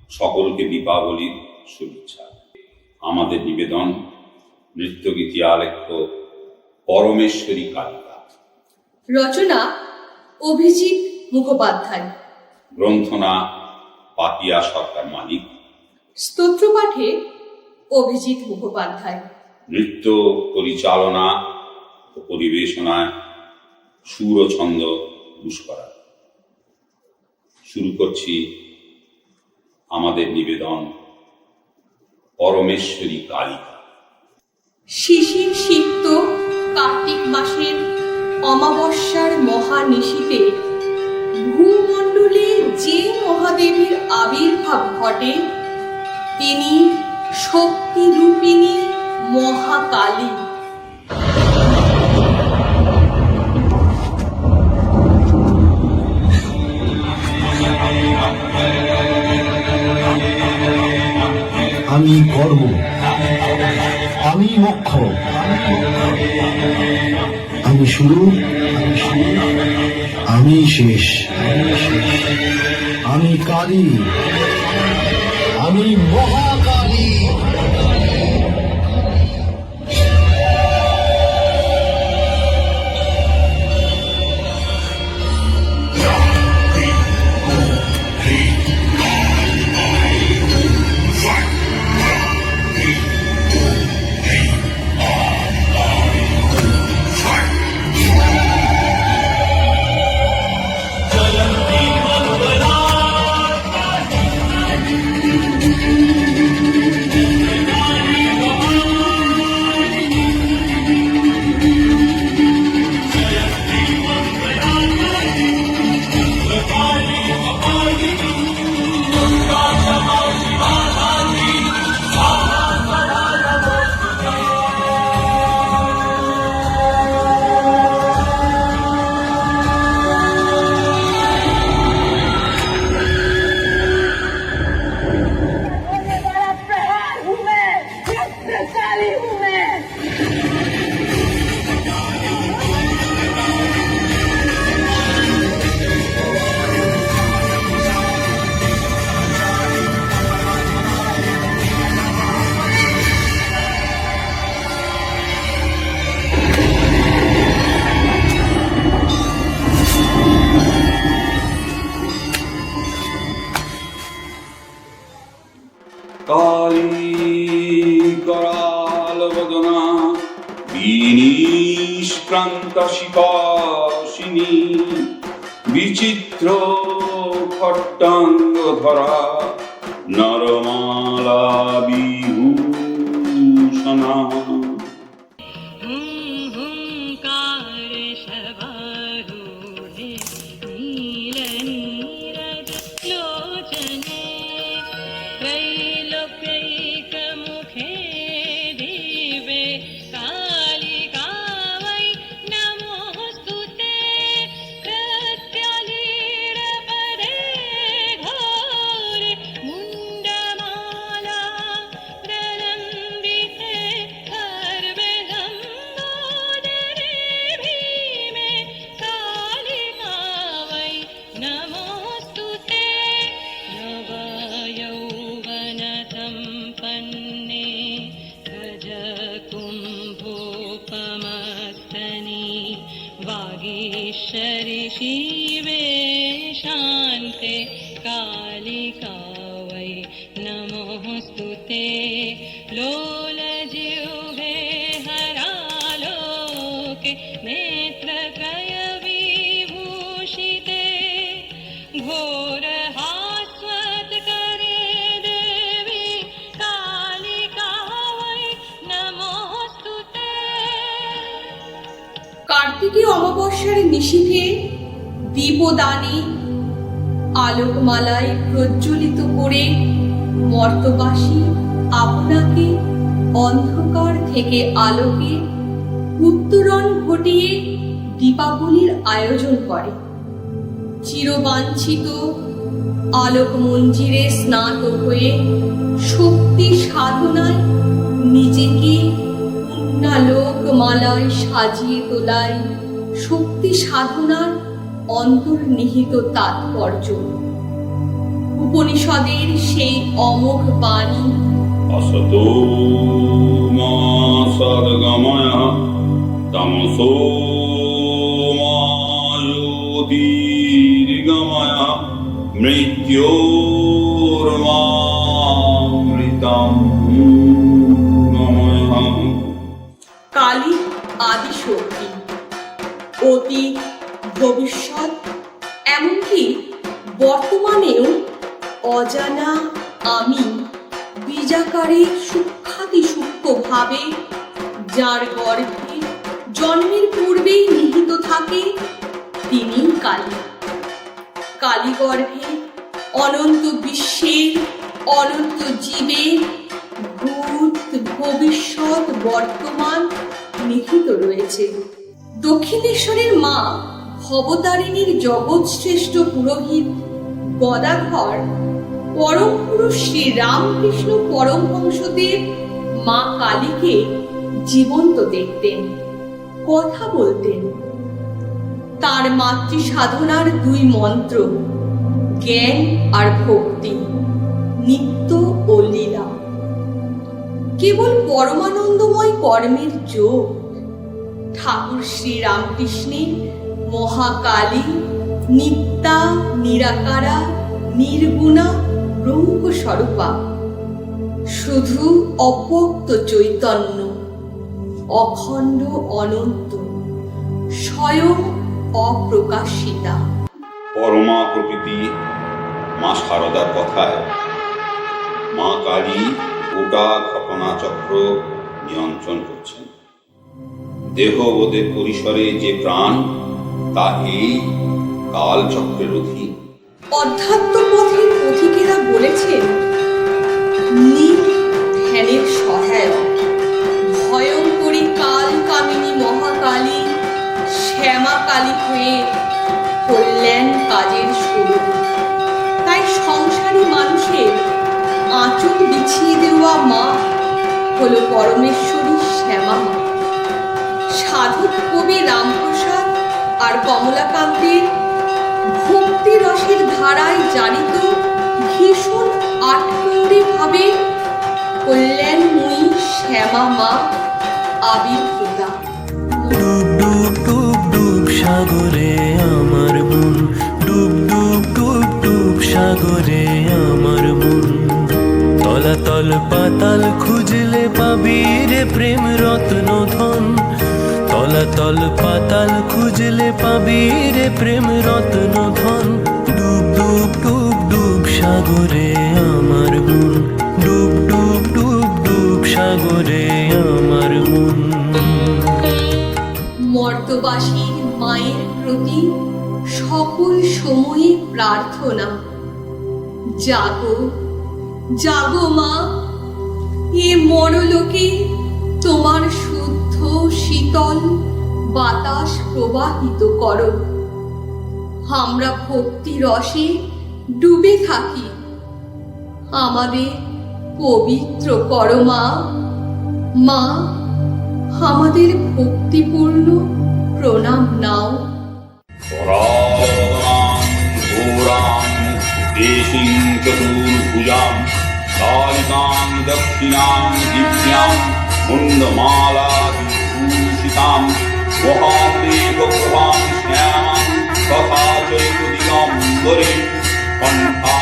সকলকে দীপাবলির শুভেচ্ছা। আমাদের নিবেদন নৃত্যগীতি আলেখ্য পরমেশ্বরী কালিকা। রচনা অভিজিৎ মুখোপাধ্যায়। গ্রন্থনা পাপিয়া সরকার মালিক। স্তোত্রপাঠে অভিজিৎ মুখোপাধ্যায়। নৃত্য পরিচালনা ও পরিবেশনায় সুর ও ছন্দ পুষ্করা। শুরু করছি আমাদের নিবেদন পরমেশ্বরী কালিকা। শিশির সিক্ত কার্তিক মাসের অমাবস্যার মহানিশীতে ভূমণ্ডলে যে মহাদেবীর আবির্ভাব ঘটে তিনি শক্তিরূপিণী মহাকালী। আমি কর্ম, আমি মোক্ষ, আমি শুরু, আমি শেষ, আমি কালী, আমি মহাকালী। কালী করাল বদনা বিনিষ্ক্রান্ত শিপাসিনী বিচিত্র খট্টাঙ্গ ধরা নরমালা বিভূষণা। वागीश्वरि शिवे शान्ते कालिका वै नमोऽस्तुते। लोलजिह्वे हरालोके नेत्रत्रय विभूषिते घोरहास्वत्करे देवी कालिका वै नमोऽस्तुते। কার্তিকী অমাবস্যার নিশীথে দীপদানে আলোকমালায় প্রজ্বলিত করে মর্তবাসী আপনাকে অন্ধকার থেকে আলোকে উত্তরণ ঘটিয়ে দীপাবলির আয়োজন করে। চিরবাঞ্ছিত আলোক মঞ্জিরে স্নাত হয়ে শক্তি সাধনায় নিজেকে পুণ্যালোক মালায় সাজিয়ে তোলায় শক্তি সাধনার অন্তর্নিহিত তাৎপর্য। উপনিষদের সেই অমোঘ বাণী, असतो मा सद्गमय तमसो मा ज्योतिर्गमय मृत्योर्मामृतं गमय। কালী আদি শক্তি, অতীত, ভবিষ্যৎ, এমনকি বর্তমানেও অজানা আমি বীজাকারে সূক্ষ্মাতি সূক্ষ্মভাবে যার গর্ভে জন্মের পূর্বেই নিহিত থাকে, তিনি কালী। কালী গর্ভে অনন্ত বিশ্বের, অনন্ত জীবের ভূত, ভবিষ্যৎ, বর্তমান নিহিত রয়েছে। দক্ষিণেশ্বরের মা ভবতারিণীর জগৎশ্রেষ্ঠ পুরোহিত গদাধর পরম পুরুষ শ্রী রামকৃষ্ণ পরমহংসদেব মা কালীকে জীবন্ত দেখতেন, কথা বলতেন। তার মাতৃ সাধনার দুই মন্ত্র, জ্ঞান আর ভক্তি, নিত্য ও লীলা। কেবল পরমানন্দময় কর্মের যোগ। ঠাকুর শ্রী রামকৃষ্ণের মহাকালী, নিত্যা, নিরাকারা, নির্গুণা, ব্রহ্ম স্বরূপা, শুধু অব্যক্ত চৈতন্য, অখণ্ড অনন্ত, স্বয়ং অপ্রকাশিতা। পরমা প্রকৃতি মা শারদার কথায় মা কালী গোটা ঘটনাচক্র নিয়ন্ত্রণ করছেন। দেহবোধের পরিসরে যে প্রাণ, তা এই কালচক্রের অধীন। অধ্যাত্ম পথের পথিকেরা বলেছেন, নিজ ধ্যানের সহায়ক ভয়ঙ্করী কাল কামিনী মহাকালী শ্যামা কালী হয়ে কল্যাণ কাজের শুরু। তাই সংসারী মানুষের আঁচল বিছিয়ে দেওয়া মা হলো পরমেশ্বরী শ্যামা মা। সাধক কবি রামপ্রসাদ আর কমলাকান্তের ভক্তি রসের ধারায় জারিত ভীষণ আটকড়ে ভাবে কল্যাণময়ী শ্যামা মা আবির্ভূতা। ডুব ডুব ডুব ডুব সাগরে আমার মন, ডুব ডুব ডুব ডুব সাগরে আমার মন। তলাতল পাতাল খুঁজলে পাবি রে প্রেম রত্ন ধন, তলাতল পাতাল খুঁজলে পাবি রে প্রেম রত্ন ধন। ডুব ডুব ডুব ডুব সাগরে আমার মন, ডুব ডুব ডুব ডুব সাগরে আমার মন। মর্তবাসীর মায়ের প্রতি সকল সময়ে প্রার্থনা, জাগো জাগো মা, এ মরলোকে তোমার শুদ্ধ শীতল বাতাস প্রবাহিত করো। আমরা ভক্তি রসে ডুবে থাকি, আমাদের পবিত্র করো মা। মা, আমাদের ভক্তিপূর্ণ প্রণাম নাও। পরাগণাং ঘোরাং দেশিং চতুর্ভুজাং কালিকাং দক্ষিণাং দিব্যাং মুণ্ডমালাবিভূষিতাং মহাদেবপ্রভাং শ্যামাং তথা চৈতদিগম্বরে কণ্ঠা